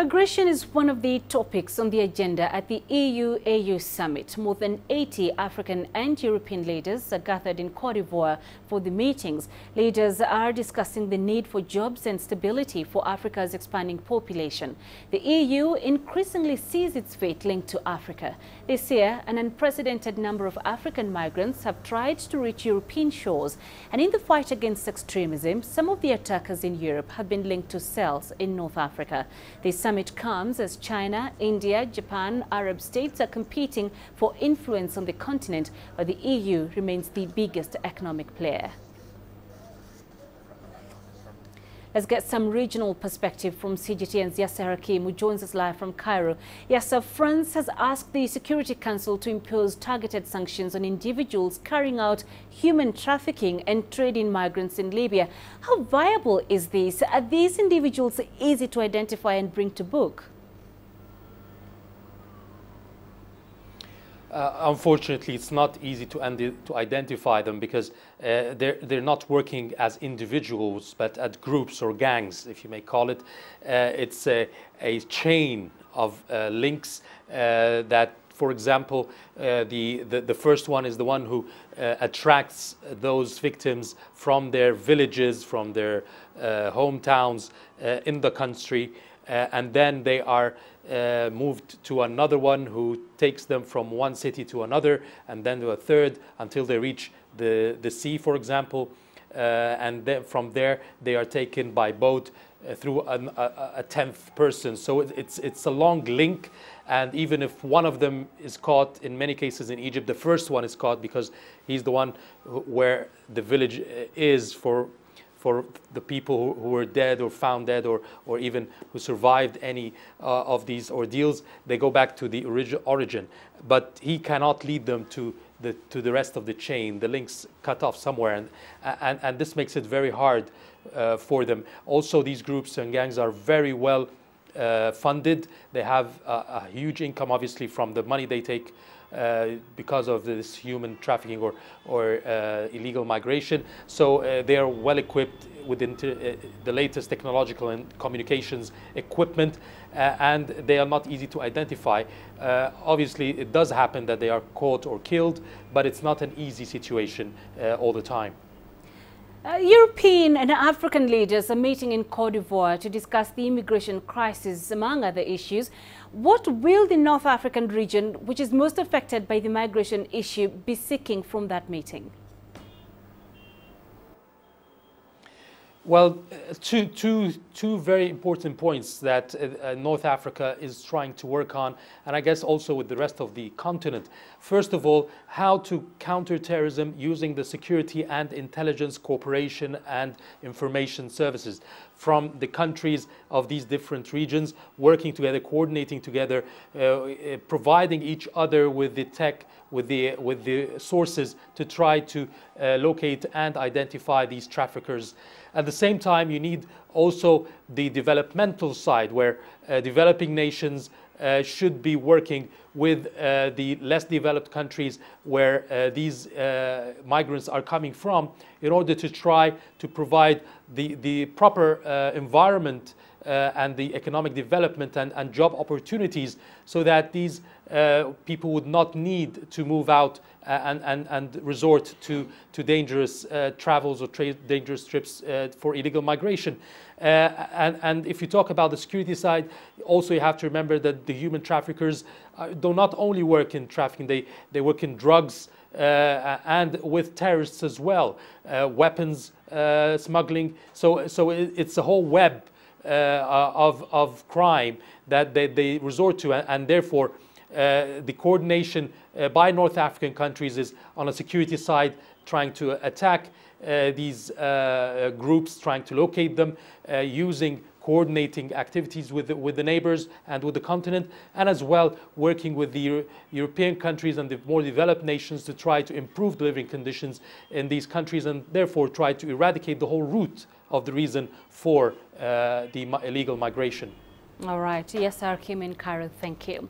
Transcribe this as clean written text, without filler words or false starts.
Migration is one of the topics on the agenda at the EU-AU summit. More than 80 African and European leaders are gathered in Cote d'Ivoire for the meetings. Leaders are discussing the need for jobs and stability for Africa's expanding population. The EU increasingly sees its fate linked to Africa. This year, an unprecedented number of African migrants have tried to reach European shores. And in the fight against extremism, some of the attackers in Europe have been linked to cells in North Africa. This summit comes as China, India, Japan, Arab states are competing for influence on the continent, but the EU remains the biggest economic player. Let's get some regional perspective from CGTN's Yasser Hakim, who joins us live from Cairo. Yasser, France has asked the Security Council to impose targeted sanctions on individuals carrying out human trafficking and trading migrants in Libya. How viable is this? Are these individuals easy to identify and bring to book? Unfortunately, it's not easy to identify them because they're not working as individuals, but at groups or gangs, if you may call it. It's a chain of links that, for example, the first one is the one who attracts those victims from their villages, from their hometowns in the country, and then they are moved to another one who takes them from one city to another, and then to a third until they reach the sea, for example, and then from there they are taken by boat through a 10th person. So it's a long link, and even if one of them is caught, in many cases in Egypt, the first one is caught because he's the one where the village is for the people who were dead or found dead, or even who survived any of these ordeals. They go back to the origin, but he cannot lead them to the rest of the chain. The links cut off somewhere, and this makes it very hard for them. Also, these groups and gangs are very well funded. They have a huge income, obviously, from the money they take because of this human trafficking or illegal migration. So they are well equipped with the latest technological and communications equipment, and they are not easy to identify. Obviously, it does happen that they are caught or killed, but it's not an easy situation all the time. European and African leaders are meeting in Cote d'Ivoire to discuss the immigration crisis, among other issues. What will the North African region, which is most affected by the migration issue, be seeking from that meeting? Well, two very important points that North Africa is trying to work on, and I guess also with the rest of the continent. First of all, how to counter terrorism using the security and intelligence cooperation and information services from the countries of these different regions, working together, coordinating together, providing each other with the tech, with the sources to try to locate and identify these traffickers. At the same time, you need also the developmental side, where developing nations should be working with the less developed countries where these migrants are coming from, in order to try to provide the proper environment and the economic development and job opportunities, so that these people would not need to move out and resort to dangerous travels or dangerous trips for illegal migration. And if you talk about the security side, also you have to remember that the human traffickers do not only work in trafficking, they work in drugs and with terrorists as well, weapons smuggling. So it's a whole web of crime that they resort to, and therefore the coordination by North African countries is on a security side, trying to attack these groups, trying to locate them, using coordinating activities with the neighbors and with the continent, and as well working with the European countries and the more developed nations to try to improve the living conditions in these countries, and therefore try to eradicate the whole root of the reason for the illegal migration. All right. Yes, Hakim in Cairo, thank you.